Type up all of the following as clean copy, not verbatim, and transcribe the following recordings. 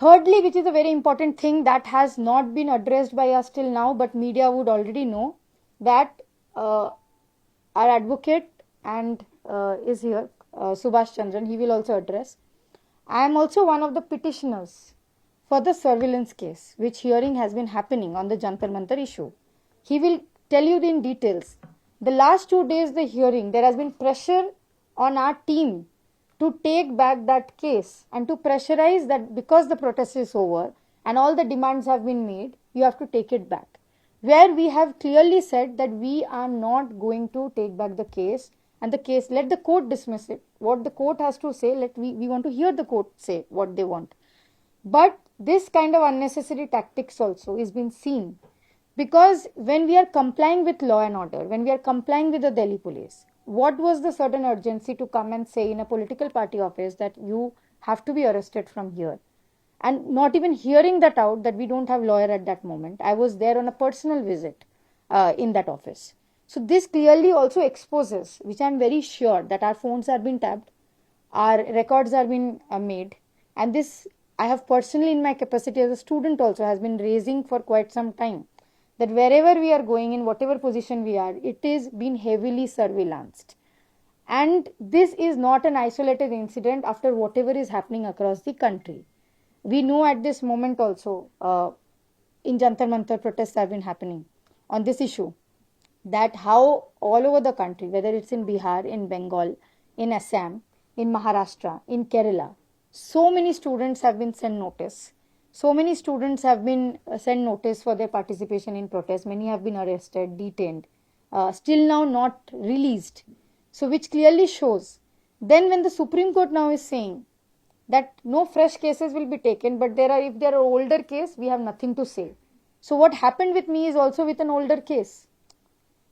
Thirdly, which is a very important thing that has not been addressed by us till now, but media would already know, that our advocate and is here, Subhash Chandran, he will also address. I am also one of the petitioners for the surveillance case, which hearing has been happening on the Jantar Mantar issue. He will tell you in details. The last 2 days, the hearing, there has been pressure on our team to take back that case and to pressurize that because the protest is over and all the demands have been made, you have to take it back. Where we have clearly said that we are not going to take back the case, and the case, let the court dismiss it. What the court has to say, we want to hear the court say what they want. But this kind of unnecessary tactics also is being seen, because when we are complying with law and order, when we are complying with the Delhi police, what was the sudden urgency to come and say in a political party office that you have to be arrested from here? And not even hearing that out, that we don't have lawyer at that moment. I was there on a personal visit in that office. So this clearly also exposes, which I'm very sure, that our phones are being tapped, our records are being made, and this I have personally in my capacity as a student also has been raising for quite some time, that wherever we are going, in whatever position we are, it is being heavily surveillanced. And this is not an isolated incident after whatever is happening across the country. We know at this moment also, in Jantar Mantar protests have been happening on this issue, that how all over the country, whether it's in Bihar, in Bengal, in Assam, in Maharashtra, in Kerala, so many students have been sent notice. So many students have been sent notice for their participation in protests. Many have been arrested, detained, still now not released. So which clearly shows. Then when the Supreme Court now is saying that no fresh cases will be taken, but if there are older case, we have nothing to say. So what happened with me is also with an older case.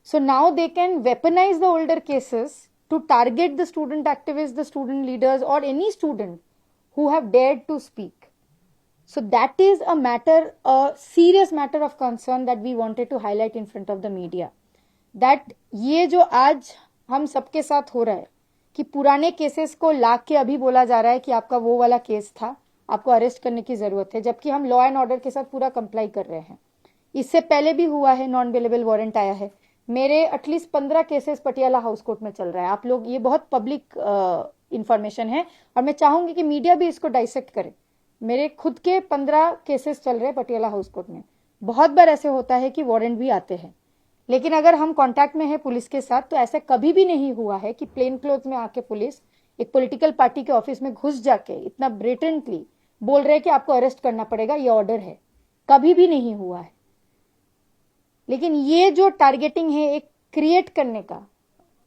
So now they can weaponize the older cases to target the student activists, the student leaders, or any student who have dared to speak. So that is a serious matter of concern that we wanted to highlight in front of the media. That ये जो आज हम सबके साथ हो रहा है, कि पुराने केसेस को ला के अभी बोला जा रहा है कि आपका वो वाला केस था, आपको अरेस्ट करने की जरूरत है, जबकि हम लॉ एंड ऑर्डर के साथ पूरा कंप्लाई कर रहे हैं. इससे पहले भी हुआ है, नॉन बेलेबल वारंट आया है. मेरे at least 15 cases Patiala house court में चल रहा है. आप लोग, ये बहुत पब्लिक इंफॉर्मेशन है और मैं चाहूंगी कि मीडिया भी इसको डाइसेक्ट करे. मेरे खुद के 15 केसेस चल रहे हैं पटियाला हाउस कोर्ट में. बहुत बार ऐसे होता है कि वारंट भी आते हैं, लेकिन अगर हम कांटेक्ट में है पुलिस के साथ, तो ऐसा कभी भी नहीं हुआ है कि प्लेन क्लोथ में आके पुलिस एक पॉलिटिकल पार्टी के ऑफिस में घुस जाके इतना ब्रेटेंटली बोल रहे हैं कि आपको अरेस्ट करना पड़ेगा, ये ऑर्डर है. कभी भी नहीं हुआ है. लेकिन ये जो टारगेटिंग है, एक क्रिएट करने का,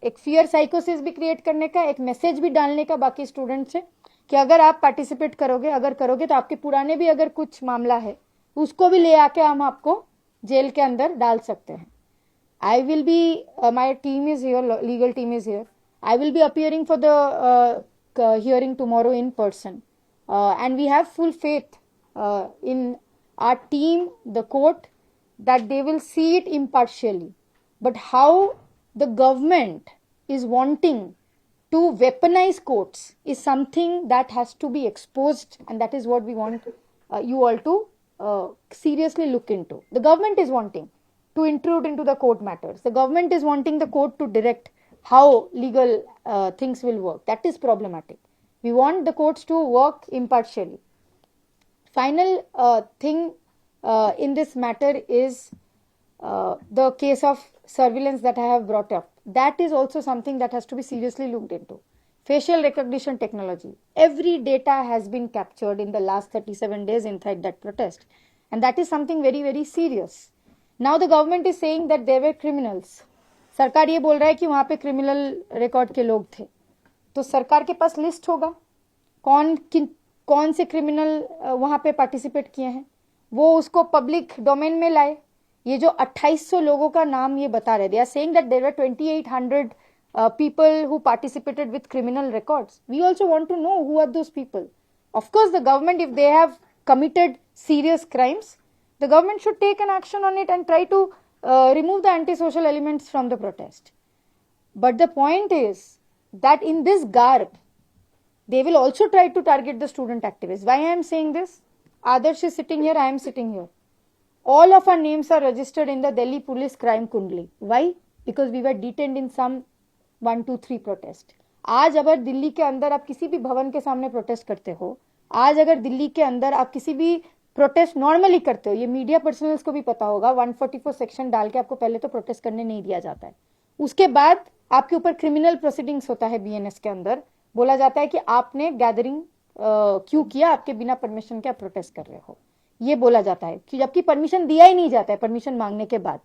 एक फियर साइकोसिस भी क्रिएट करने का, एक मैसेज भी डालने का बाकी स्टूडेंट से कि अगर आप पार्टिसिपेट करोगे, अगर करोगे तो आपके पुराने भी अगर कुछ मामला है उसको भी ले आके हम आपको जेल के अंदर डाल सकते हैं. I will be, my team is here, legal team is here. I will be appearing for the hearing tomorrow in person. And we have full faith in our team, the court, that they will see it impartially. But how the government is wanting to weaponize courts is something that has to be exposed, and that is what we want you all to seriously look into. The government is wanting to intrude into the court matters. The government is wanting the court to direct how legal things will work. That is problematic. We want the courts to work impartially. Final thing in this matter is the case of surveillance that I have brought up. That is also something that has to be seriously looked into. Facial recognition technology. Every data has been captured in the last 37 days inside that protest. And that is something very, very serious. Now the government is saying that there were criminals. सरकार ये बोल रहा है कि वहां पे criminal record के लोग थे. तो सरकार के पास लिस्ट होगा कौन से क्रिमिनल वहां पे पार्टिसिपेट किए हैं, वो उसको पब्लिक डोमेन में लाए. ये जो 2800 लोगों का नाम ये बता रहे, they are saying that there were 2800 people who participated with criminal records. We also want to know who are those people. Of course, the government, if they have committed serious crimes, the government should take an action on it and try to remove the antisocial elements from the protest. But the point is that in this garb, they will also try to target the student activists. Why I am saying this? Adarsh is sitting here, I am sitting here. All of our names are registered in the Delhi Police Crime Kundli. Why? Because we were detained in some 1, 2, 3 protest. आज अगर दिल्ली के अंदर आप किसी भी भवन के सामने प्रोटेस्ट करते हो, आज अगर दिल्ली के अंदर आप किसी भी प्रोटेस्ट नॉर्मली करते हो, ये मीडिया पर्सनल्स को भी पता होगा, 144 सेक्शन डाल के आपको पहले तो प्रोटेस्ट करने नहीं दिया जाता है. उसके बाद आपके ऊपर क्रिमिनल प्रोसीडिंग्स होता है बीएनएस के अंदर. बोला जाता है कि आपने गैदरिंग क्यों किया, आपके बिना परमिशन के आप प्रोटेस्ट कर रहे हो, ये बोला जाता है. कि जबकि परमिशन दिया ही नहीं जाता है परमिशन मांगने के बाद.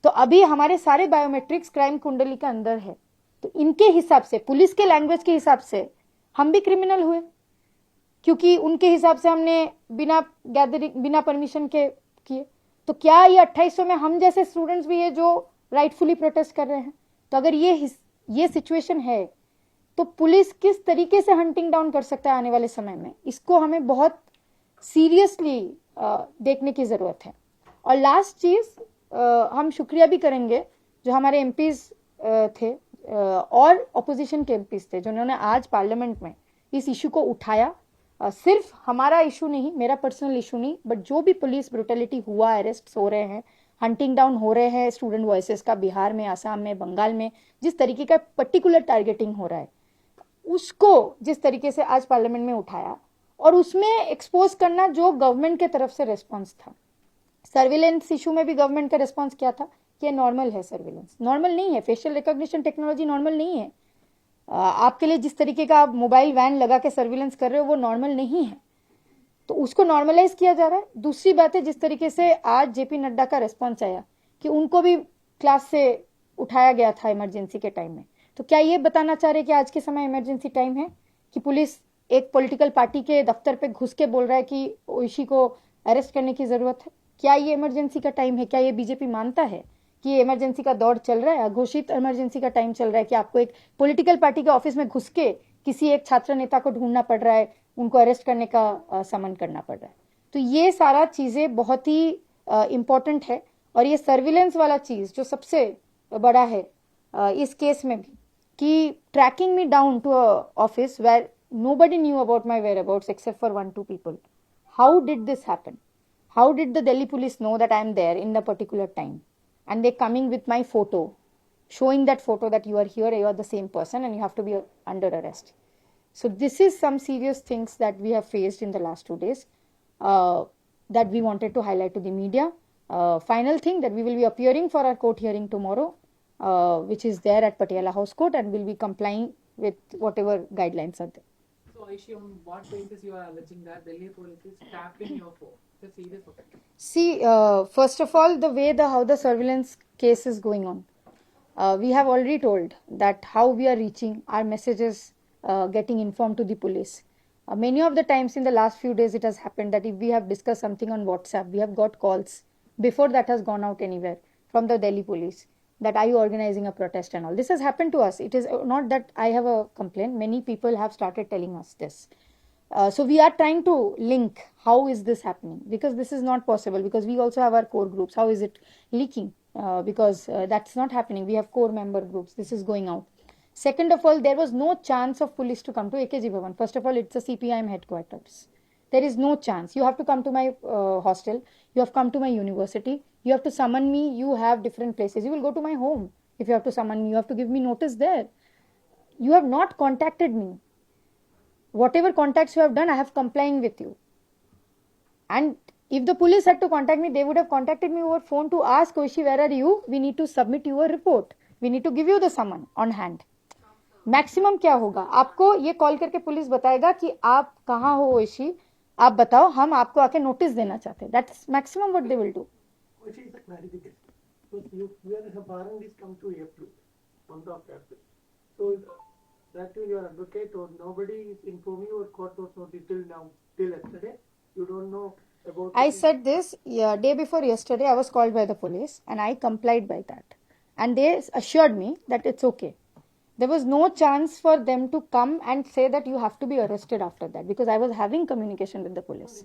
तो अभी हमारे सारे बायोमेट्रिक्स क्राइम कुंडली के अंदर है. तो इनके हिसाब से, पुलिस के लैंग्वेज के हिसाब से हम भी क्रिमिनल हुए, क्योंकि उनके हिसाब से हमने बिना गैदरिंग, बिना परमिशन के किए. तो क्या ये 2800 में हम जैसे स्टूडेंट्स भी है जो राइटफुली प्रोटेस्ट कर रहे हैं? तो अगर ये सिचुएशन है तो पुलिस किस तरीके से हंटिंग डाउन कर सकता है आने वाले समय में, इसको हमें बहुत सीरियसली देखने की जरूरत है. और लास्ट चीज, हम शुक्रिया भी करेंगे जो हमारे एमपीज थे और ऑपोजिशन के एमपीज थे जिन्होंने आज पार्लियामेंट में इस इशू को उठाया. सिर्फ हमारा इशू नहीं, मेरा पर्सनल इशू नहीं, बट जो भी पुलिस ब्रुटलिटी हुआ, अरेस्ट हो रहे हैं, हंटिंग डाउन हो रहे हैं स्टूडेंट वॉइसेस का बिहार में, आसाम में, बंगाल में, जिस तरीके का पर्टिकुलर टारगेटिंग हो रहा है, उसको जिस तरीके से आज पार्लियामेंट में उठाया और उसमें एक्सपोज करना जो गवर्नमेंट के तरफ से रेस्पॉन्स था. सर्विलेंस इशू में भी गवर्नमेंट का रेस्पॉन्स क्या था कि नॉर्मल है, सर्विलेंस नॉर्मल नहीं है, फेशियल रिकॉग्निशन टेक्नोलॉजी नॉर्मल नहीं है. आपके लिए जिस तरीके का आप मोबाइल वैन लगा के सर्विलेंस कर रहे हो वो नॉर्मल नहीं है, तो उसको नॉर्मलाइज किया जा रहा है. दूसरी बात है, जिस तरीके से आज जेपी नड्डा का रेस्पॉन्स आया कि उनको भी क्लास से उठाया गया था इमरजेंसी के टाइम में, तो क्या ये बताना चाह रहे कि आज के समय इमरजेंसी टाइम है कि पुलिस एक पॉलिटिकल पार्टी के दफ्तर पे घुस के बोल रहा है कि ओइशी को अरेस्ट करने की जरूरत है? क्या ये इमरजेंसी का टाइम है? क्या ये बीजेपी मानता है कि ये इमरजेंसी का दौर चल रहा है, अघोषित इमरजेंसी का टाइम चल रहा है कि आपको एक पॉलिटिकल पार्टी के ऑफिस में घुस के किसी एक छात्र नेता को ढूंढना पड़ रहा है, उनको अरेस्ट करने का समन करना पड़ रहा है? तो ये सारा चीजें बहुत ही इंपॉर्टेंट है. और ये सर्विलेंस वाला चीज जो सबसे बड़ा है इस केस में भी, कि tracking me down to a office where nobody knew about my whereabouts except for 1, 2 people. How did this happen? How did the Delhi police know that I am there in the particular time? And they coming with my photo, showing that photo that you are here, you are the same person and you have to be under arrest. So this is some serious things that we have faced in the last 2 days that we wanted to highlight to the media. Final thing, that we will be appearing for our court hearing tomorrow, which is there at Patiala House Court, and will be complying with whatever guidelines are there. So, Aishi, on what basis you are alleging that Delhi police is tapping your phone? It's a serious offense. See, first of all, the way how the surveillance case is going on, we have already told that how we are reaching our messages, getting informed to the police. Many of the times in the last few days it has happened that if we have discussed something on WhatsApp, we have got calls before that has gone out anywhere from the Delhi police that are you organizing a protest and all. This has happened to us. It is not that I have a complaint. Many people have started telling us this. So we are trying to link how is this happening, because this is not possible, because we also have our core groups. How is it leaking? Because that's not happening. We have core member groups. This is going out. Second of all, there was no chance of police to come to AKG Bhavan. First of all, it's a CPIM headquarters. There is no chance. You have to come to my hostel. You have come to my university. You have to summon me. You have different places. You will go to my home. If you have to summon me, you have to give me notice there. You have not contacted me. Whatever contacts you have done, I have complying with you. And if the police had to contact me, they would have contacted me over phone to ask, Oishi, where are you? We need to submit you a report. We need to give you the summon on hand. Maximum क्या होगा, आपको ये call करके police बताएगा कि आप कहाँ हो ओइशी, आप बताओ, हम आपको आके नोटिस देना चाहते हैं. That's maximum what they will do. Which is a clarification. Because you are foreign is come to April, month of April. So that will your advocate or nobody is informing you or court was not till now, till yesterday. You don't know about. I said this day before yesterday. I was called by the police and I complied by that, and they assured me that it's okay. There was no chance for them to come and say that you have to be arrested after that, because I was having communication with the police.